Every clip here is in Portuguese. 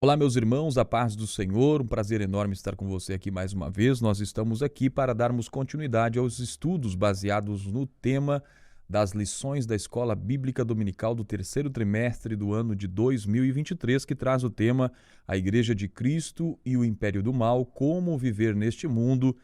Olá, meus irmãos, a paz do Senhor, um prazer enorme estar com você aqui mais uma vez. Nós estamos aqui para darmos continuidade aos estudos baseados no tema das lições da Escola Bíblica Dominical do terceiro trimestre do ano de 2023, que traz o tema A Igreja de Cristo e o Império do Mal, como viver neste mundo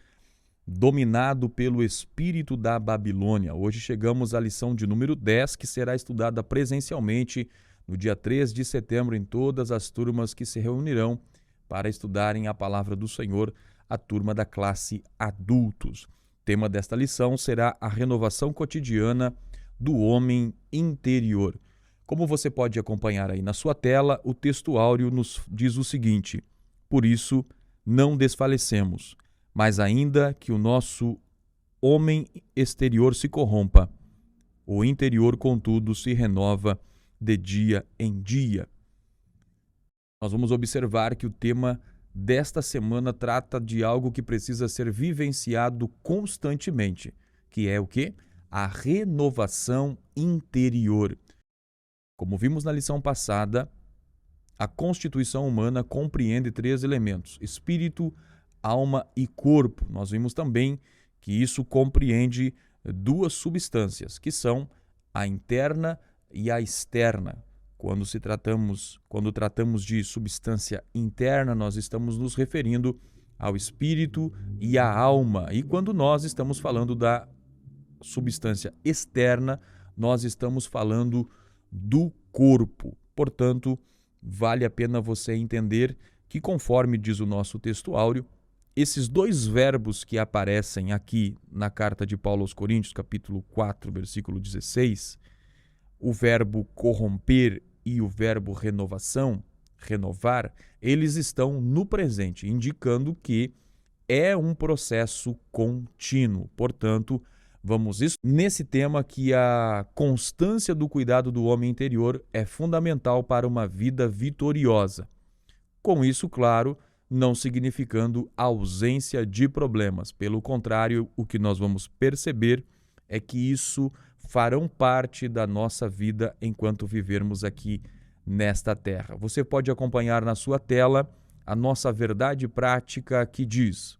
dominado pelo espírito da Babilônia. Hoje chegamos à lição de número 10, que será estudada presencialmente no dia 3 de setembro em todas as turmas que se reunirão para estudarem a palavra do Senhor, a turma da classe adultos. O tema desta lição será a renovação cotidiana do homem interior. Como você pode acompanhar aí na sua tela, o texto áureo nos diz o seguinte: por isso não desfalecemos, mas ainda que o nosso homem exterior se corrompa, o interior, contudo, se renova de dia em dia. Nós vamos observar que o tema desta semana trata de algo que precisa ser vivenciado constantemente, que é o quê? A renovação interior. Como vimos na lição passada, a constituição humana compreende três elementos: espírito, alma e corpo. Nós vimos também que isso compreende duas substâncias, que são a interna e a externa. Quando tratamos de substância interna, nós estamos nos referindo ao espírito e à alma. E quando nós estamos falando da substância externa, nós estamos falando do corpo. Portanto, vale a pena você entender que, conforme diz o nosso texto áureo, esses dois verbos que aparecem aqui na carta de Paulo aos Coríntios, capítulo 4, versículo 16, o verbo corromper e o verbo renovação, renovar, eles estão no presente, indicando que é um processo contínuo. Portanto, vamos nesse tema que a constância do cuidado do homem interior é fundamental para uma vida vitoriosa. Com isso, claro, não significando ausência de problemas. Pelo contrário, o que nós vamos perceber é que isso farão parte da nossa vida enquanto vivermos aqui nesta terra. Você pode acompanhar na sua tela a nossa verdade prática que diz: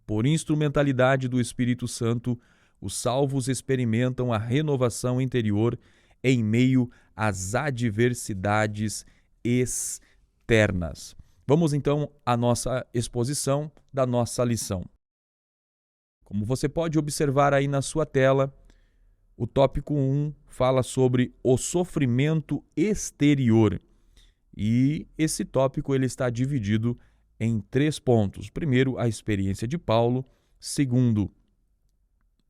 por instrumentalidade do Espírito Santo, os salvos experimentam a renovação interior em meio às adversidades externas. Vamos então à nossa exposição da nossa lição. Como você pode observar aí na sua tela, o tópico 1 fala sobre o sofrimento exterior. E esse tópico ele está dividido em 3 pontos. Primeiro, a experiência de Paulo. Segundo,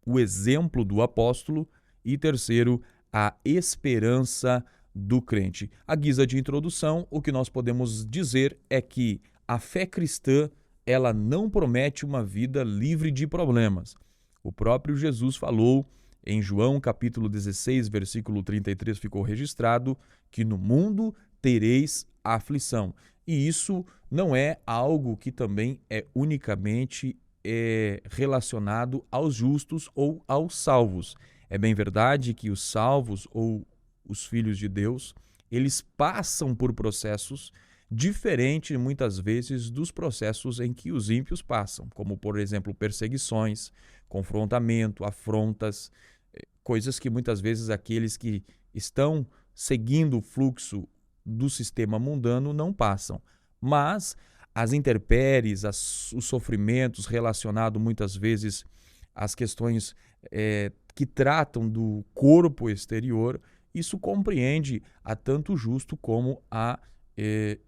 o exemplo do apóstolo. E terceiro, a esperança do crente. À guisa de introdução, o que nós podemos dizer é que a fé cristã, ela não promete uma vida livre de problemas. O próprio Jesus falou em João capítulo 16, versículo 33, ficou registrado que no mundo tereis aflição. E isso não é algo que também é unicamente relacionado aos justos ou aos salvos. É bem verdade que os salvos ou os filhos de Deus, eles passam por processos diferentes muitas vezes dos processos em que os ímpios passam, como por exemplo perseguições, confrontamento, afrontas, coisas que muitas vezes aqueles que estão seguindo o fluxo do sistema mundano não passam. Mas as intempéries, os sofrimentos relacionados muitas vezes às questões que tratam do corpo exterior, isso compreende a tanto justo como a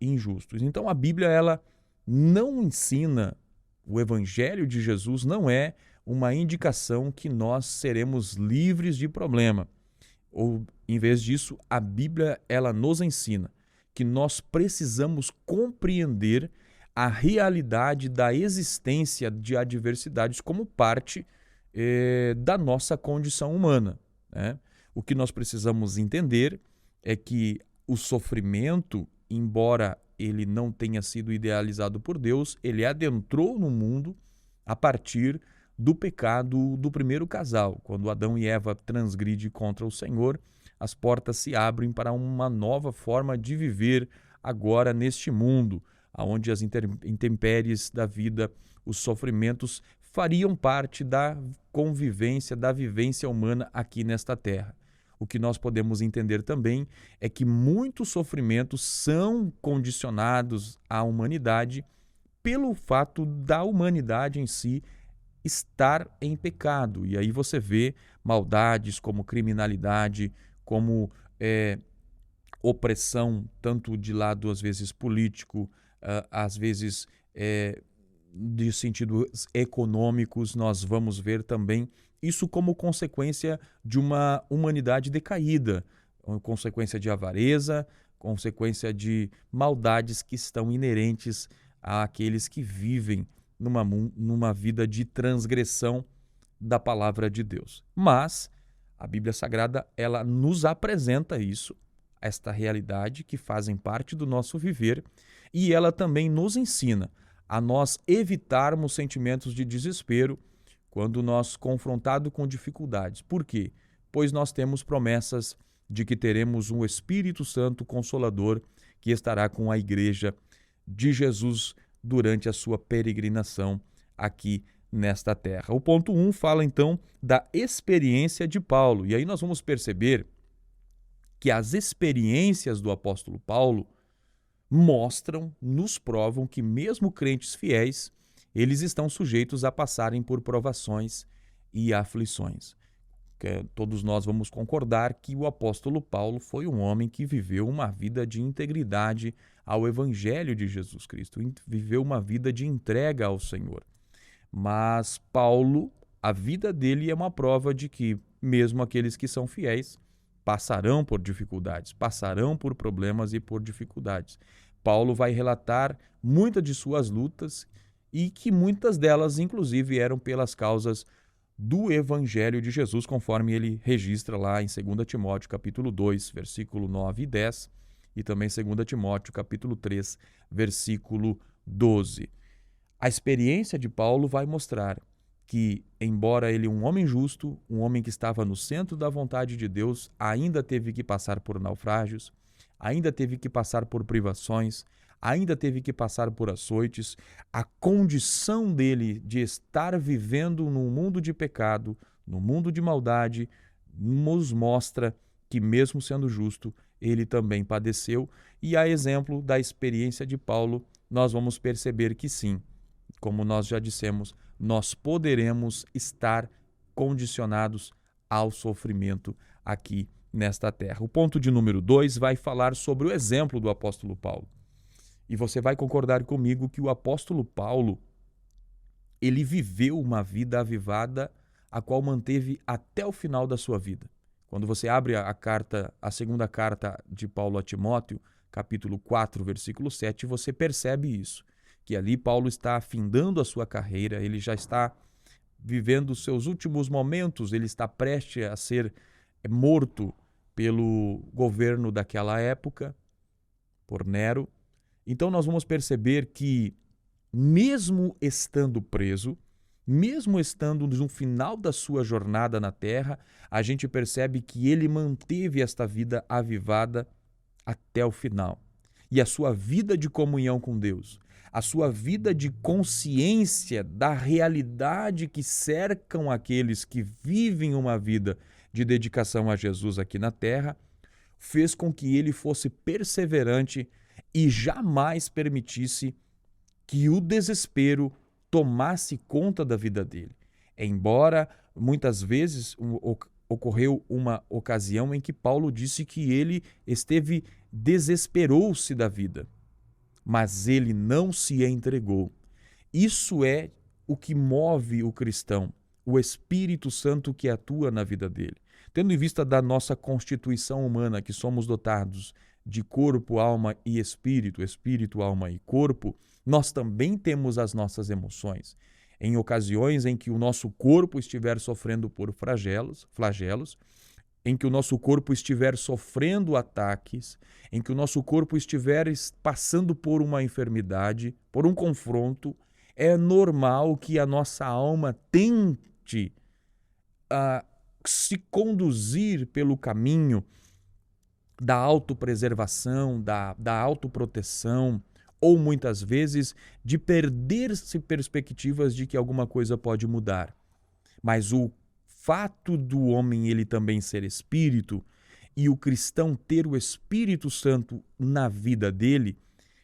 injustos. Então a Bíblia ela não ensina, o Evangelho de Jesus não é uma indicação que nós seremos livres de problema. Ou, em vez disso, a Bíblia ela nos ensina que nós precisamos compreender a realidade da existência de adversidades como parte da nossa condição humana, né? O que nós precisamos entender é que o sofrimento, embora ele não tenha sido idealizado por Deus, ele adentrou no mundo a partir do pecado do primeiro casal. Quando Adão e Eva transgridem contra o Senhor, as portas se abrem para uma nova forma de viver agora neste mundo, onde as intempéries da vida, os sofrimentos fariam parte da convivência, da vivência humana aqui nesta terra. O que nós podemos entender também é que muitos sofrimentos são condicionados à humanidade pelo fato da humanidade em si estar em pecado. E aí você vê maldades como criminalidade, como opressão, tanto de lado, às vezes, político, às vezes de sentidos econômicos. Nós vamos ver também isso como consequência de uma humanidade decaída, consequência de avareza, consequência de maldades que estão inerentes àqueles que vivem numa vida de transgressão da palavra de Deus. Mas a Bíblia Sagrada, ela nos apresenta isso, esta realidade que fazem parte do nosso viver, e ela também nos ensina a nós evitarmos sentimentos de desespero quando nós confrontados com dificuldades. Por quê? Pois nós temos promessas de que teremos um Espírito Santo Consolador que estará com a igreja de Jesus durante a sua peregrinação aqui nesta terra. O ponto 1 fala então da experiência de Paulo. E aí nós vamos perceber que as experiências do apóstolo Paulo mostram, nos provam que mesmo crentes fiéis, eles estão sujeitos a passarem por provações e aflições. Todos nós vamos concordar que o apóstolo Paulo foi um homem que viveu uma vida de integridade ao Evangelho de Jesus Cristo, viveu uma vida de entrega ao Senhor. Mas Paulo, a vida dele é uma prova de que mesmo aqueles que são fiéis passarão por dificuldades, passarão por problemas e por dificuldades. Paulo vai relatar muitas de suas lutas e que muitas delas, inclusive, eram pelas causas do Evangelho de Jesus, conforme ele registra lá em 2 Timóteo capítulo 2, versículo 9 e 10, e também 2 Timóteo capítulo 3, versículo 12. A experiência de Paulo vai mostrar que, embora ele um homem justo, um homem que estava no centro da vontade de Deus, ainda teve que passar por naufrágios, ainda teve que passar por privações, ainda teve que passar por açoites. A condição dele de estar vivendo num mundo de pecado, num mundo de maldade, nos mostra que, mesmo sendo justo, ele também padeceu. E a exemplo da experiência de Paulo, nós vamos perceber que sim, como nós já dissemos, nós poderemos estar condicionados ao sofrimento aqui nesta terra. O ponto de número 2 vai falar sobre o exemplo do apóstolo Paulo. E você vai concordar comigo que o apóstolo Paulo, ele viveu uma vida avivada, a qual manteve até o final da sua vida. Quando você abre a segunda carta de Paulo a Timóteo, capítulo 4, versículo 7, você percebe isso, que ali Paulo está afindando a sua carreira, ele já está vivendo os seus últimos momentos, ele está prestes a ser morto pelo governo daquela época, por Nero. Então nós vamos perceber que, mesmo estando preso, mesmo estando no final da sua jornada na terra, a gente percebe que ele manteve esta vida avivada até o final. E a sua vida de comunhão com Deus, a sua vida de consciência da realidade que cercam aqueles que vivem uma vida de dedicação a Jesus aqui na terra, fez com que ele fosse perseverante e jamais permitisse que o desespero tomasse conta da vida dele. Embora muitas vezes ocorreu uma ocasião em que Paulo disse que ele desesperou-se da vida, mas ele não se entregou. Isso é o que move o cristão, o Espírito Santo que atua na vida dele. Tendo em vista da nossa constituição humana, que somos dotados de corpo, alma e espírito, espírito, alma e corpo, nós também temos as nossas emoções. Em ocasiões em que o nosso corpo estiver sofrendo por flagelos, em que o nosso corpo estiver sofrendo ataques, em que o nosso corpo estiver passando por uma enfermidade, por um confronto, é normal que a nossa alma tente se conduzir pelo caminho da autopreservação, da autoproteção, ou muitas vezes de perder-se perspectivas de que alguma coisa pode mudar. Mas o fato do homem ele também ser espírito e o cristão ter o Espírito Santo na vida dele,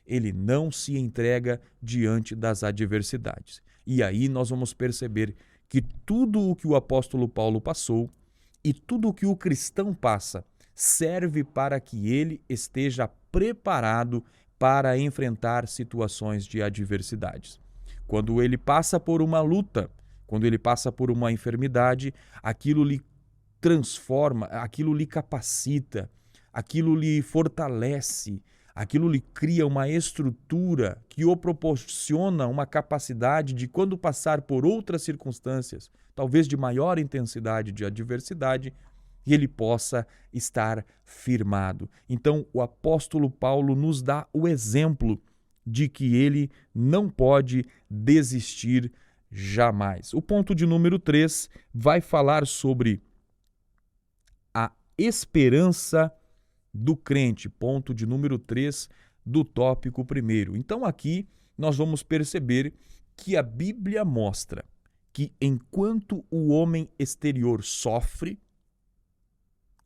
ele não se entrega diante das adversidades. E aí nós vamos perceber que tudo o que o apóstolo Paulo passou e tudo o que o cristão passa serve para que ele esteja preparado para enfrentar situações de adversidades. Quando ele passa por uma luta, quando ele passa por uma enfermidade, aquilo lhe transforma, aquilo lhe capacita, aquilo lhe fortalece, aquilo lhe cria uma estrutura que o proporciona uma capacidade de, quando passar por outras circunstâncias, talvez de maior intensidade de adversidade, ele possa estar firmado. Então, o apóstolo Paulo nos dá o exemplo de que ele não pode desistir jamais. O ponto de número 3 vai falar sobre a esperança do crente, ponto de número 3 do tópico 1. Então aqui nós vamos perceber que a Bíblia mostra que enquanto o homem exterior sofre,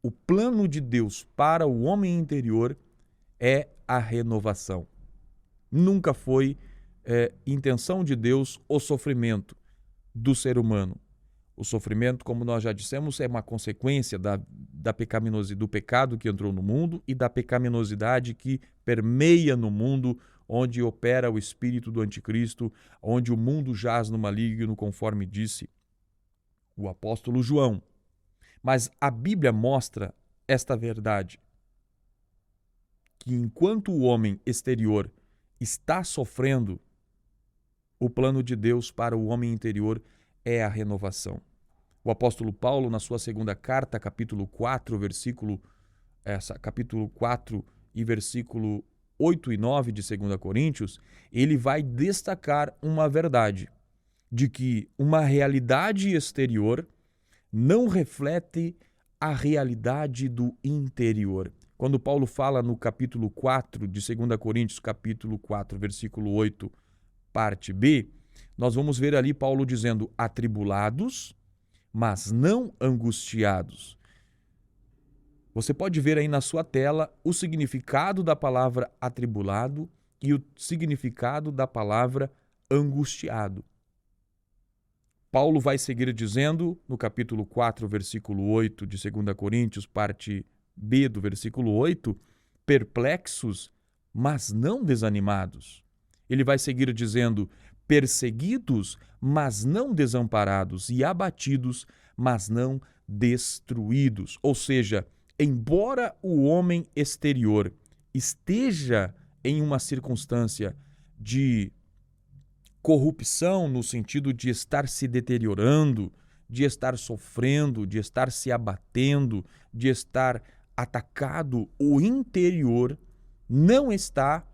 o plano de Deus para o homem interior é a renovação. Nunca foi intenção de Deus o sofrimento do ser humano. O sofrimento, como nós já dissemos, é uma consequência da pecaminosidade, do pecado que entrou no mundo e da pecaminosidade que permeia no mundo, onde opera o espírito do anticristo, onde o mundo jaz no maligno, conforme disse o apóstolo João. Mas a Bíblia mostra esta verdade, que enquanto o homem exterior está sofrendo, o plano de Deus para o homem interior é a renovação. O apóstolo Paulo, na sua segunda carta, capítulo 4 e versículo 8 e 9 de 2 Coríntios, ele vai destacar uma verdade, de que uma realidade exterior não reflete a realidade do interior. Quando Paulo fala no capítulo 4 de 2 Coríntios, capítulo 4, versículo 8, parte B, nós vamos ver ali Paulo dizendo: atribulados, mas não angustiados. Você pode ver aí na sua tela o significado da palavra atribulado e o significado da palavra angustiado. Paulo vai seguir dizendo, no capítulo 4, versículo 8 de 2 Coríntios, parte B do versículo 8, perplexos, mas não desanimados. Ele vai seguir dizendo, perseguidos, mas não desamparados, e abatidos, mas não destruídos. Ou seja, embora o homem exterior esteja em uma circunstância de corrupção, no sentido de estar se deteriorando, de estar sofrendo, de estar se abatendo, de estar atacado, o interior não está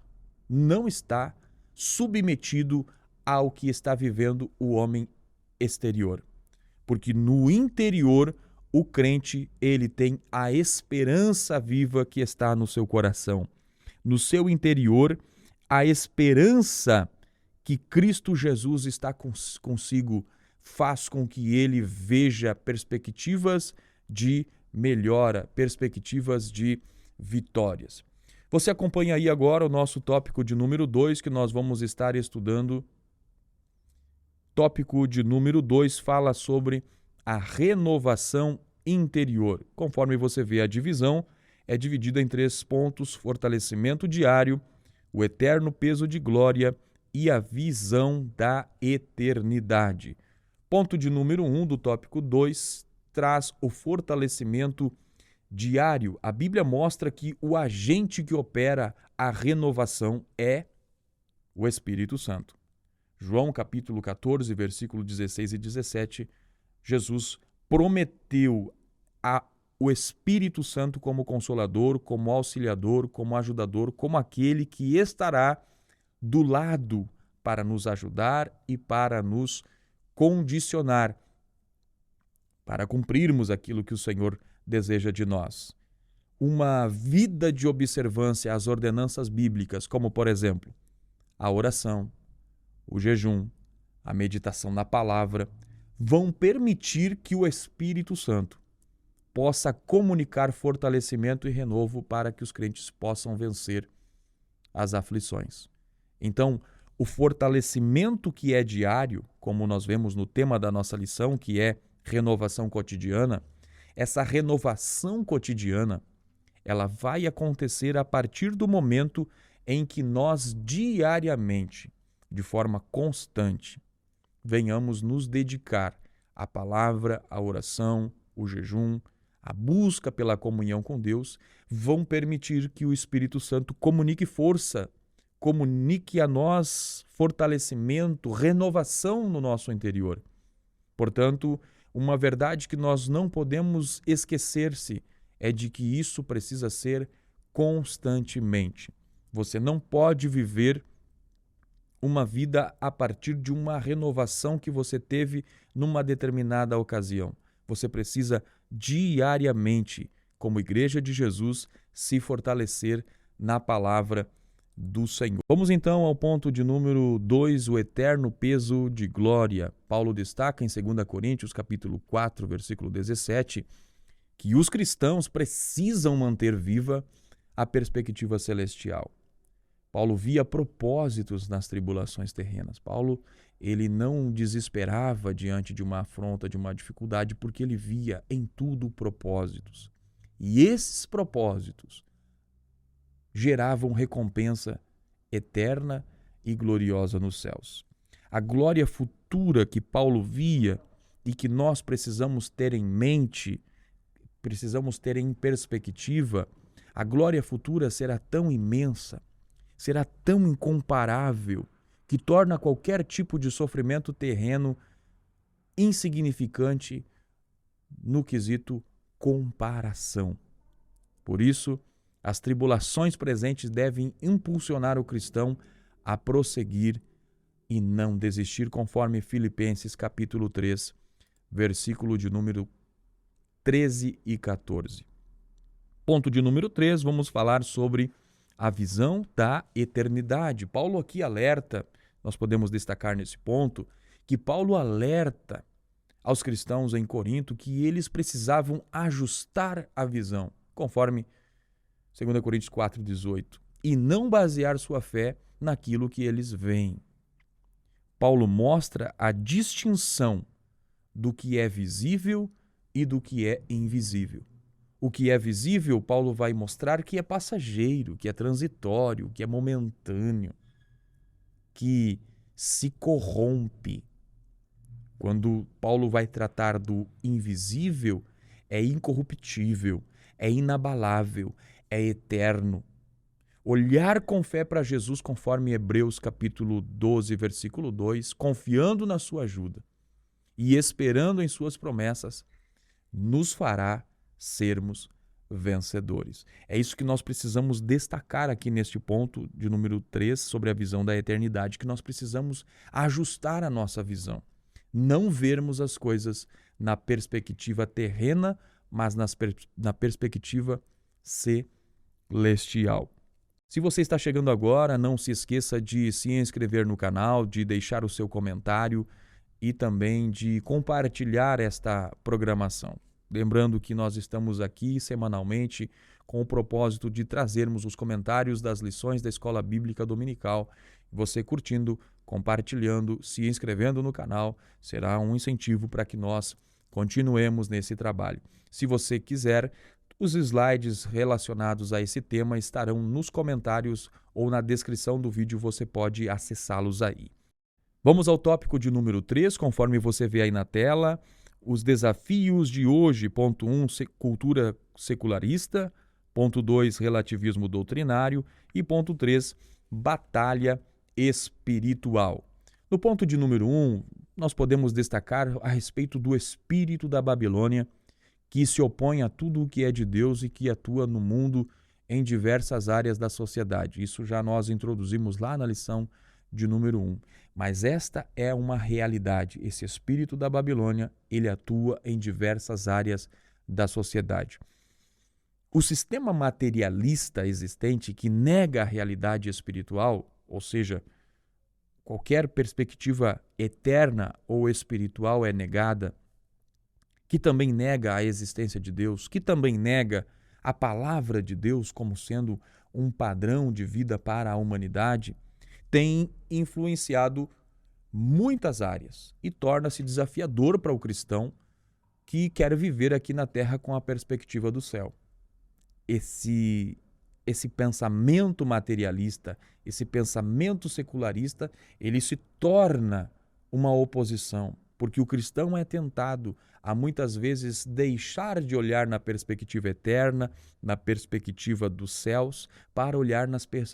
submetido ao que está vivendo o homem exterior. Porque no interior, o crente, ele tem a esperança viva que está no seu coração. No seu interior, a esperança que Cristo Jesus está consigo faz com que ele veja perspectivas de melhora, perspectivas de vitórias. Você acompanha aí agora o nosso tópico de número 2, que nós vamos estar estudando. Tópico de número 2 fala sobre a renovação interior. Conforme você vê, a divisão é dividida em 3 pontos: fortalecimento diário, o eterno peso de glória e a visão da eternidade. Ponto de número 1 do tópico 2 traz o fortalecimento diário. A Bíblia mostra que o agente que opera a renovação é o Espírito Santo. João capítulo 14, versículo 16 e 17, Jesus prometeu o Espírito Santo como consolador, como auxiliador, como ajudador, como aquele que estará do lado para nos ajudar e para nos condicionar, para cumprirmos aquilo que o Senhor deseja de nós. uma vida de observância às ordenanças bíblicas, como, por exemplo, a oração, o jejum, a meditação na palavra, vão permitir que o Espírito Santo possa comunicar fortalecimento e renovo para que os crentes possam vencer as aflições. Então, o fortalecimento que é diário, como nós vemos no tema da nossa lição, que é renovação cotidiana, essa renovação cotidiana, ela vai acontecer a partir do momento em que nós diariamente, de forma constante, venhamos nos dedicar à palavra, à oração, o jejum, a busca pela comunhão com Deus, vão permitir que o Espírito Santo comunique força, comunique a nós fortalecimento, renovação no nosso interior. Portanto, uma verdade que nós não podemos esquecer-se é de que isso precisa ser constantemente. Você não pode viver uma vida a partir de uma renovação que você teve numa determinada ocasião. Você precisa diariamente, como Igreja de Jesus, se fortalecer na palavra do Senhor. Vamos então ao ponto de número 2, o eterno peso de glória. Paulo destaca em 2 Coríntios, capítulo 4, versículo 17, que os cristãos precisam manter viva a perspectiva celestial. Paulo via propósitos nas tribulações terrenas. Paulo, ele não desesperava diante de uma afronta, de uma dificuldade, porque ele via em tudo propósitos. E esses propósitos geravam recompensa eterna e gloriosa nos céus. A glória futura que Paulo via e que nós precisamos ter em mente, precisamos ter em perspectiva, a glória futura será tão imensa, será tão incomparável, que torna qualquer tipo de sofrimento terreno insignificante no quesito comparação. Por isso, as tribulações presentes devem impulsionar o cristão a prosseguir e não desistir, conforme Filipenses capítulo 3, versículo de número 13 e 14. Ponto de número 3, vamos falar sobre a visão da eternidade. Paulo aqui alerta, nós podemos destacar nesse ponto, que Paulo alerta aos cristãos em Corinto que eles precisavam ajustar a visão, conforme 2 Coríntios 4,18, e não basear sua fé naquilo que eles veem. Paulo mostra a distinção do que é visível e do que é invisível. O que é visível, Paulo vai mostrar que é passageiro, que é transitório, que é momentâneo, que se corrompe. Quando Paulo vai tratar do invisível, é incorruptível, é inabalável, é eterno. Olhar com fé para Jesus, conforme Hebreus capítulo 12, versículo 2, confiando na sua ajuda e esperando em suas promessas, nos fará sermos vencedores. É isso que nós precisamos destacar aqui neste ponto de número 3, sobre a visão da eternidade, que nós precisamos ajustar a nossa visão. Não vermos as coisas na perspectiva terrena, mas na perspectiva celestial. Se você está chegando agora, não se esqueça de se inscrever no canal, de deixar o seu comentário e também de compartilhar esta programação. Lembrando que nós estamos aqui semanalmente com o propósito de trazermos os comentários das lições da Escola Bíblica Dominical. Você curtindo, compartilhando, se inscrevendo no canal, será um incentivo para que nós continuemos nesse trabalho. Se você quiser, os slides relacionados a esse tema estarão nos comentários ou na descrição do vídeo, você pode acessá-los aí. Vamos ao tópico de número 3, conforme você vê aí na tela. Os desafios de hoje, ponto 1, cultura secularista, ponto 2, relativismo doutrinário e ponto 3, batalha espiritual. No ponto de número 1, nós podemos destacar a respeito do espírito da Babilônia, que se opõe a tudo o que é de Deus e que atua no mundo em diversas áreas da sociedade. Isso já nós introduzimos lá na lição de número 1. Mas esta é uma realidade. Esse espírito da Babilônia, ele atua em diversas áreas da sociedade. O sistema materialista existente que nega a realidade espiritual, ou seja, qualquer perspectiva eterna ou espiritual é negada, que também nega a existência de Deus, que também nega a palavra de Deus como sendo um padrão de vida para a humanidade, tem influenciado muitas áreas e torna-se desafiador para o cristão que quer viver aqui na terra com a perspectiva do céu. Esse pensamento materialista, esse pensamento secularista, ele se torna uma oposição, porque o cristão é tentado a muitas vezes deixar de olhar na perspectiva eterna, na perspectiva dos céus, para olhar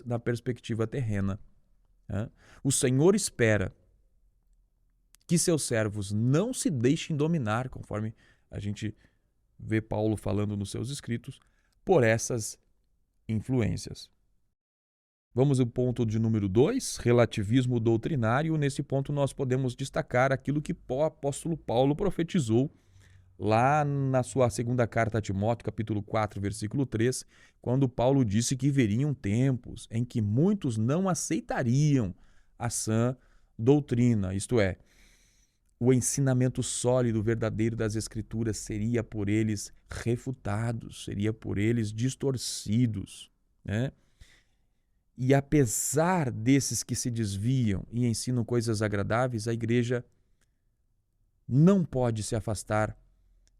na perspectiva terrena. O Senhor espera que seus servos não se deixem dominar, conforme a gente vê Paulo falando nos seus escritos, por essas influências. Vamos ao ponto de número 2, relativismo doutrinário. Nesse ponto nós podemos destacar aquilo que o apóstolo Paulo profetizou lá na sua segunda carta a Timóteo, capítulo 4, versículo 3, quando Paulo disse que viriam tempos em que muitos não aceitariam a sã doutrina, isto é, o ensinamento sólido, verdadeiro das Escrituras seria por eles refutado, seria por eles distorcidos, né? E apesar desses que se desviam e ensinam coisas agradáveis, a igreja não pode se afastar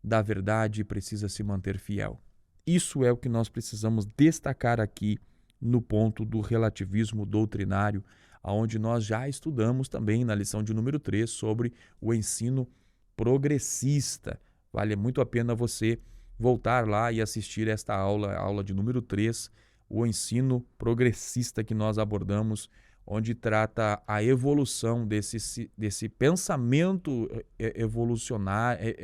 da verdade e precisa se manter fiel. Isso é o que nós precisamos destacar aqui no ponto do relativismo doutrinário, onde nós já estudamos também na lição de número 3 sobre o ensino progressista. Vale muito a pena você voltar lá e assistir esta aula, a aula de número 3, o ensino progressista que nós abordamos, onde trata a evolução desse pensamento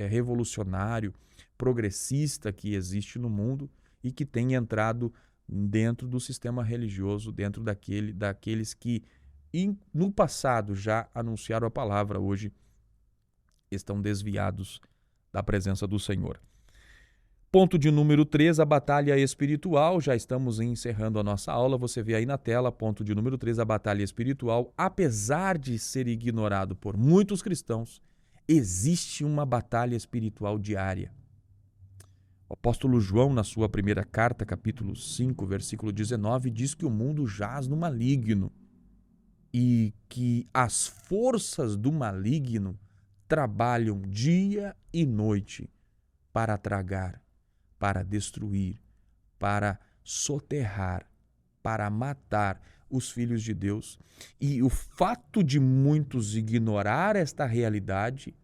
revolucionário, progressista que existe no mundo e que tem entrado dentro do sistema religioso, dentro daqueles que no passado já anunciaram a palavra, hoje estão desviados da presença do Senhor. Ponto de número 3, a batalha espiritual. Já estamos encerrando a nossa aula, você vê aí na tela, ponto de número 3, a batalha espiritual. Apesar de ser ignorado por muitos cristãos, existe uma batalha espiritual diária. O apóstolo João, na sua primeira carta, capítulo 5, versículo 19, diz que o mundo jaz no maligno e que as forças do maligno trabalham dia e noite para tragar, para destruir, para soterrar, para matar os filhos de Deus. E o fato de muitos ignorar esta realidade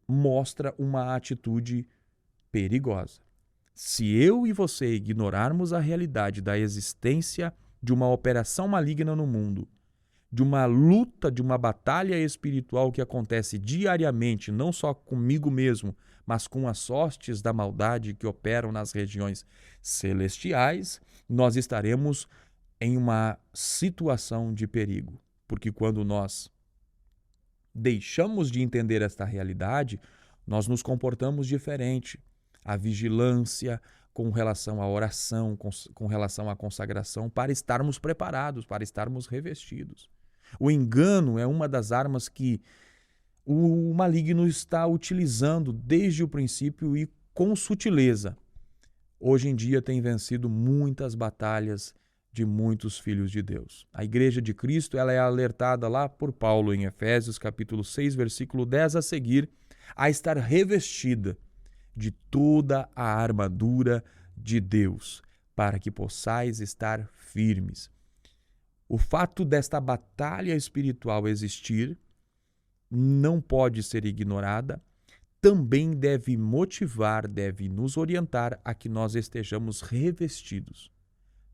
mostra uma atitude perigosa. Se eu e você ignorarmos a realidade da existência de uma operação maligna no mundo, de uma luta, de uma batalha espiritual que acontece diariamente, não só comigo mesmo, mas com as hostes da maldade que operam nas regiões celestiais, nós estaremos em uma situação de perigo. Porque quando nós deixamos de entender esta realidade, nós nos comportamos diferente. A vigilância com relação à oração, com relação à consagração, para estarmos preparados, para estarmos revestidos. O engano é uma das armas que o maligno está utilizando desde o princípio e com sutileza. Hoje em dia tem vencido muitas batalhas de muitos filhos de Deus. A Igreja de Cristo, ela é alertada lá por Paulo em Efésios capítulo 6, versículo 10 a seguir, a estar revestida de toda a armadura de Deus, para que possais estar firmes. O fato desta batalha espiritual existir não pode ser ignorada, também deve motivar, deve nos orientar a que nós estejamos revestidos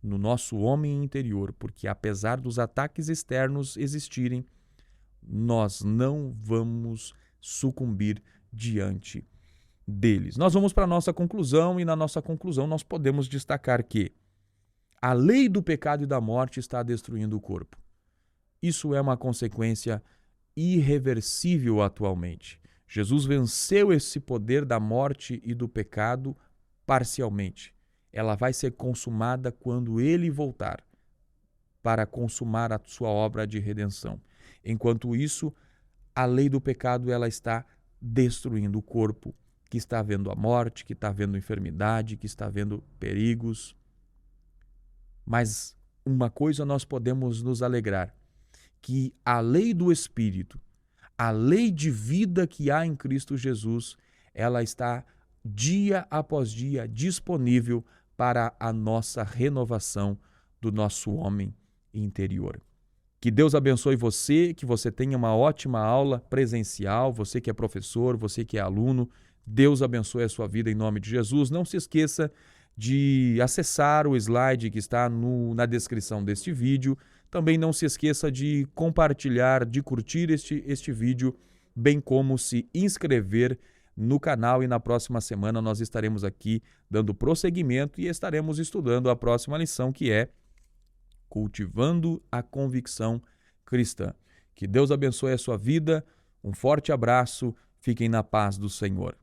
no nosso homem interior, porque apesar dos ataques externos existirem, nós não vamos sucumbir diante deles. Nós vamos para a nossa conclusão e na nossa conclusão nós podemos destacar que a lei do pecado e da morte está destruindo o corpo. Isso é uma consequência irreversível atualmente. Jesus venceu esse poder da morte e do pecado parcialmente. Ela vai ser consumada quando ele voltar para consumar a sua obra de redenção. Enquanto isso, a lei do pecado ela está destruindo o corpo, que está vendo a morte, que está vendo enfermidade, que está vendo perigos. Mas uma coisa nós podemos nos alegrar, que a lei do Espírito, a lei de vida que há em Cristo Jesus, ela está dia após dia disponível para a nossa renovação do nosso homem interior. Que Deus abençoe você, que você tenha uma ótima aula presencial, você que é professor, você que é aluno, Deus abençoe a sua vida em nome de Jesus. Não se esqueça de acessar o slide que está na descrição deste vídeo. Também não se esqueça de compartilhar, de curtir este vídeo, bem como se inscrever no canal, e na próxima semana nós estaremos aqui dando prosseguimento e estaremos estudando a próxima lição, que é Cultivando a Convicção Cristã. Que Deus abençoe a sua vida, um forte abraço, fiquem na paz do Senhor.